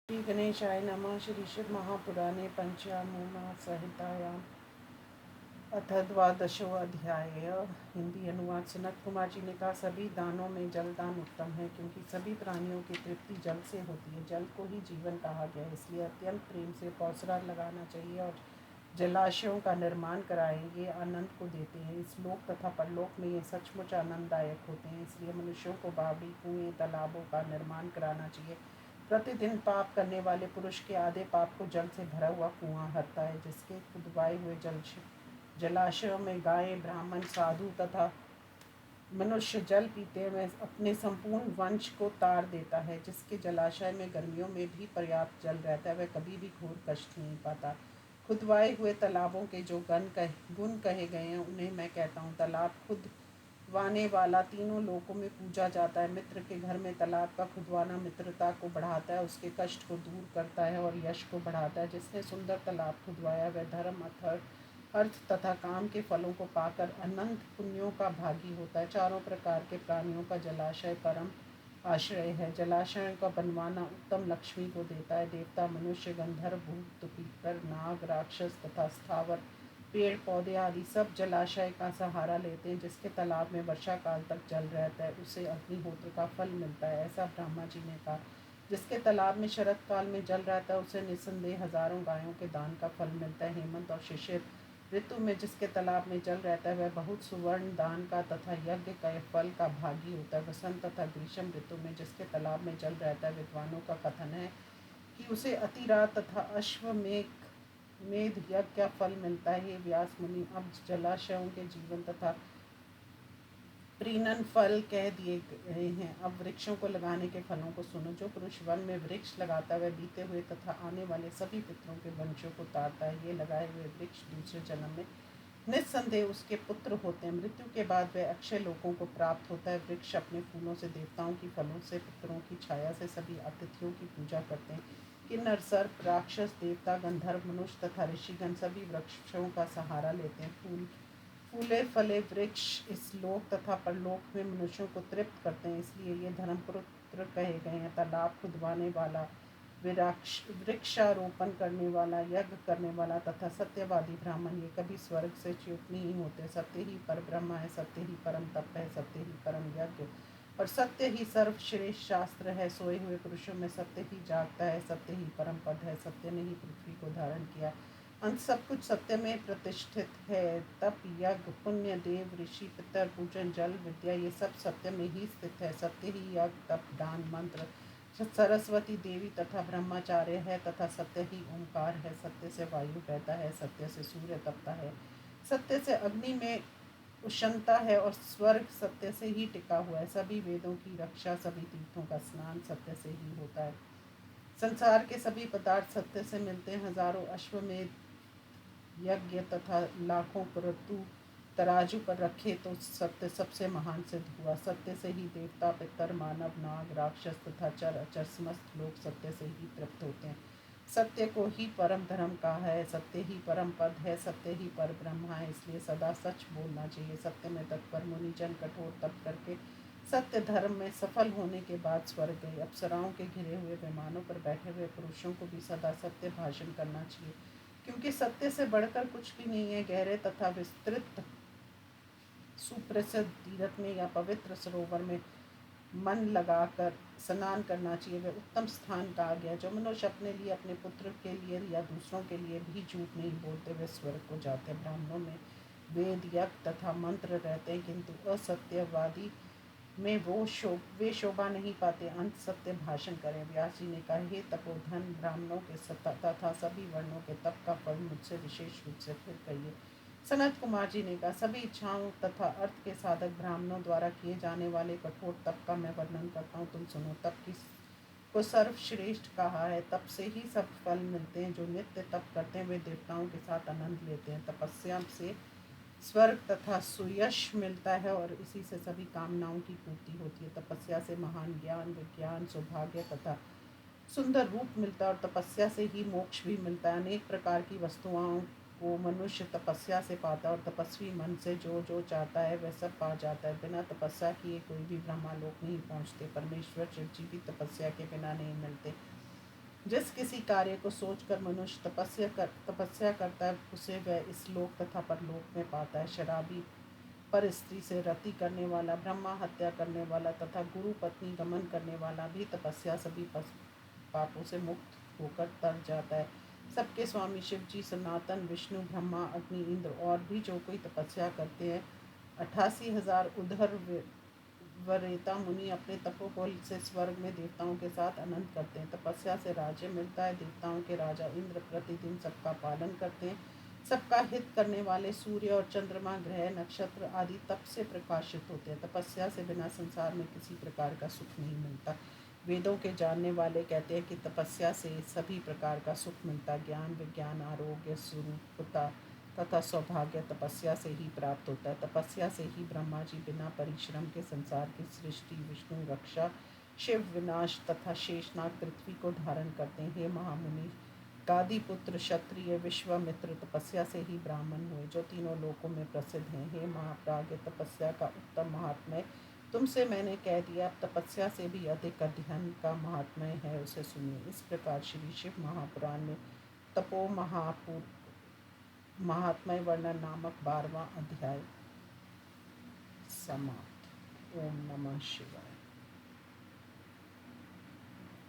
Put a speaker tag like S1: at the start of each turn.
S1: श्री गणेशाय नमः। श्री शिव महापुराणे पंचामृतसंहितायाम् अथ द्वादशो अध्याय। हिंदी अनुवाद। सनत कुमार जी ने कहा, सभी दानों में जल दान उत्तम है, क्योंकि सभी प्राणियों की तृप्ति जल से होती है। जल को ही जीवन कहा गया है, इसलिए अत्यंत प्रेम से पौसरा लगाना चाहिए और जलाशयों का निर्माण कराएं। ये आनंद को देते हैं। इस लोक तथा परलोक में ये सचमुच आनंददायक होते हैं, इसलिए मनुष्यों को बावड़ी, कुएं, तालाबों का निर्माण कराना चाहिए। प्रतिदिन पाप करने वाले पुरुष के आधे पाप को जल से भरा हुआ कुआं हरता है, जिसके खुदवाए हुए जलाशयों में गायें, ब्राह्मण, साधु तथा मनुष्य जल पीते में अपने संपूर्ण वंश को तार देता है। जिसके जलाशय में गर्मियों में भी पर्याप्त जल रहता है, वह कभी भी घोर कष्ट नहीं पाता। खुदवाए हुए तालाबों के जो गुण कहे गए हैं, उन्हें मैं कहता हूँ। तालाब खुदवाने वाला तीनों लोकों में पूजा जाता है। मित्र के घर में तालाब का खुदवाना मित्रता को बढ़ाता है, उसके कष्ट को दूर करता है और यश को बढ़ाता है। जिसने सुंदर तालाब खुदवाया, वह धर्म, अर्थ तथा काम के फलों को पाकर अनंत पुण्यों का भागी होता है। चारों प्रकार के प्राणियों का जलाशय परम आश्रय है। जलाशयों का बनवाना उत्तम लक्ष्मी को देता है। देवता, मनुष्य, गंधर्व, भूत, पितर, नाग, राक्षस तथा स्थावर, पेड़ पौधे आदि सब जलाशय का सहारा लेते हैं। जिसके तालाब में वर्षा काल तक जल रहता है, उसे अग्निहोत्र का फल मिलता है, ऐसा ब्रह्मा जी ने कहा। जिसके तालाब में शरत काल में जल रहता है, उसे निस्संदेह हजारों गायों के दान का फल मिलता है। हेमंत और शिशिर ऋतु में जिसके तालाब में जल रहता है, वह बहुत सुवर्ण दान का तथा यज्ञ के फल का भागी होता है। वसंत तथा ग्रीष्म ऋतु में जिसके तालाब में जल रहता है, विद्वानों का कथन है कि उसे अतिरात तथा अश्वमेघ मेध यज्ञ का फल मिलता है। ये व्यास मुनि, अब जलाशयों के जीवन तथा प्रीणन फल कह दिए गए हैं। अब वृक्षों को लगाने के फलों को सुनो। जो पुरुष वन में वृक्ष लगाता है, वह बीते हुए तथा आने वाले सभी पितरों के वंशों को तारता है। ये लगाए हुए वृक्ष दूसरे जन्म में निस्संदेह उसके पुत्र होते हैं। मृत्यु के बाद वह अक्षय लोकों को प्राप्त होता है। वृक्ष अपने फूलों से, देवताओं की फलों से, पितरों की छाया से सभी अतिथियों की पूजा करते हैं। किन्नर, सर्प, राक्षस, देवता, गंधर्व, मनुष्य तथा ऋषिगण सभी वृक्षों का सहारा लेते हैं। फूले फले वृक्ष इस लोक तथा परलोक में मनुष्यों को तृप्त करते हैं, इसलिए ये धर्मपुत्र कहे गए हैं। तालाब खुदवाने वाला, वृक्षारोपण करने वाला, यज्ञ करने वाला तथा सत्यवादी ब्राह्मण, ये कभी स्वर्ग से च्युत नहीं होते। सत्य ही पर ब्रह्म है, सत्य ही परम तप है, सत्य ही परम यज्ञ और सत्य ही सर्वश्रेष्ठ शास्त्र है। सोए हुए पुरुषों में सत्य ही जागता है, सत्य ही परम पद है। सत्य ने ही पृथ्वी को धारण किया, अंत सब कुछ सत्य में प्रतिष्ठित है। तप, यज्ञ, पुण्य, देव, ऋषि, पितर, पूजन, जल, विद्या, ये सब सत्य में ही स्थित है। सत्य ही यज्ञ, तप, दान, मंत्र, सरस्वती देवी तथा ब्रह्मचार्य है तथा सत्य ही ओंकार है। सत्य से वायु बहता है, सत्य से सूर्य तपता है, सत्य से अग्नि में उष्णता है और स्वर्ग सत्य से ही टिका हुआ है। सभी वेदों की रक्षा, सभी तीर्थों का स्नान सत्य से ही होता है। संसार के सभी पदार्थ सत्य से मिलते हैं। हजारों अश्वमेध यज्ञ तथा लाखों क्रतु तराजू पर रखे तो सत्य सबसे महान सिद्ध हुआ। सत्य से ही देवता, पितर, मानव, नाग, राक्षस तथा चर अचर समस्त लोग सत्य से ही तृप्त होते हैं। सत्य को ही परम धर्म कहा है, सत्य ही परम पद है, सत्य ही पर ब्रह्म है, इसलिए सदा सच बोलना चाहिए। सत्य में तत्पर मुनिजन कठोर तप करके सत्य धर्म में सफल होने के बाद स्वर्ग गए। अप्सराओं के घिरे हुए विमानों पर बैठे हुए पुरुषों को भी सदा सत्य भाषण करना चाहिए, क्योंकि सत्य से बढ़कर कुछ भी नहीं है। गहरे तथा विस्तृत सुप्रसिद्ध तीर्थ में या पवित्र सरोवर में मन लगाकर स्नान करना चाहिए। वह उत्तम स्थान कहा गया। जो मनुष्य अपने लिए, अपने पुत्र के लिए या दूसरों के लिए भी झूठ नहीं बोलते, वे स्वर्ग को जाते हैं। ब्राह्मणों में वेद, यज्ञ तथा मंत्र रहते हैं, किंतु असत्यवादी में वे शोभा नहीं पाते। अंत सत्य भाषण करें। व्यास जी ने कहा, हे तपोधन, ब्राह्मणों के तथा सभी वर्णों के तप का फल मुझसे विशेष रूप से फिर कहिए। सनत कुमार जी ने कहा, सभी इच्छाओं तथा अर्थ के साधक ब्राह्मणों द्वारा किए जाने वाले कठोर तप का मैं वर्णन करता हूँ, तुम सुनो। तप को सर्वश्रेष्ठ कहा है। तप से ही सब फल मिलते हैं। जो नित्य तप करते हैं, वे देवताओं के साथ आनंद लेते हैं। तपस्या से स्वर्ग तथा सुयश मिलता है और इसी से सभी कामनाओं की पूर्ति होती है। तपस्या से महान ज्ञान, विज्ञान, सौभाग्य तथा सुंदर रूप मिलता है और तपस्या से ही मोक्ष भी मिलता है। अनेक प्रकार की वस्तुओं को मनुष्य तपस्या से पाता है और तपस्वी मन से जो जो चाहता है वह सब पा जाता है। बिना तपस्या किए कोई भी ब्रह्मालोक नहीं पहुँचते। परमेश्वर शिव जी भी तपस्या के बिना नहीं मिलते। जिस किसी कार्य को सोचकर मनुष्य तपस्या करता है, उसे वह इस लोक तथा परलोक में पाता है। शराबी, पर स्त्री से रति करने वाला, ब्रह्मा हत्या करने वाला तथा गुरु पत्नी गमन करने वाला भी तपस्या सभी पापों से मुक्त होकर तर जाता है। सबके स्वामी शिव जी, सनातन, विष्णु, ब्रह्मा, अग्नि, इंद्र और भी जो कोई तपस्या करते हैं, 88,000 उधर वरेता मुनि अपने तपोबल से स्वर्ग में देवताओं के साथ अनंत करते हैं। तपस्या से राज्य मिलता है। देवताओं के राजा इंद्र प्रतिदिन सबका पालन करते हैं। सबका हित करने वाले सूर्य और चंद्रमा, ग्रह, नक्षत्र आदि तप से प्रकाशित होते हैं। तपस्या से बिना संसार में किसी प्रकार का सुख नहीं मिलता। वेदों के जानने वाले कहते हैं कि तपस्या से सभी प्रकार का सुख मिलता। ज्ञान, विज्ञान, आरोग्य, स्वरूपता तथा सौभाग्य तपस्या से ही प्राप्त होता है। तपस्या से ही ब्रह्मा जी बिना परिश्रम के संसार की सृष्टि, विष्णु रक्षा, शिव विनाश तथा शेषनाग पृथ्वी को धारण करते हैं। हे महामुनि, गादी पुत्र क्षत्रिय विश्वामित्र तपस्या से ही ब्राह्मण हुए, जो तीनों लोकों में प्रसिद्ध हैं। हे महाप्राज्ञ, तपस्या का उत्तम महात्म्य तुमसे मैंने कह दिया। अब तपस्या से भी अधिक अध्ययन का महात्म्य है, उसे सुनिए। इस प्रकार श्री शिव महापुराण में तपो महात्म्य वर्णन नामक 12वां अध्याय समाप्त। ओम नमः शिवाय।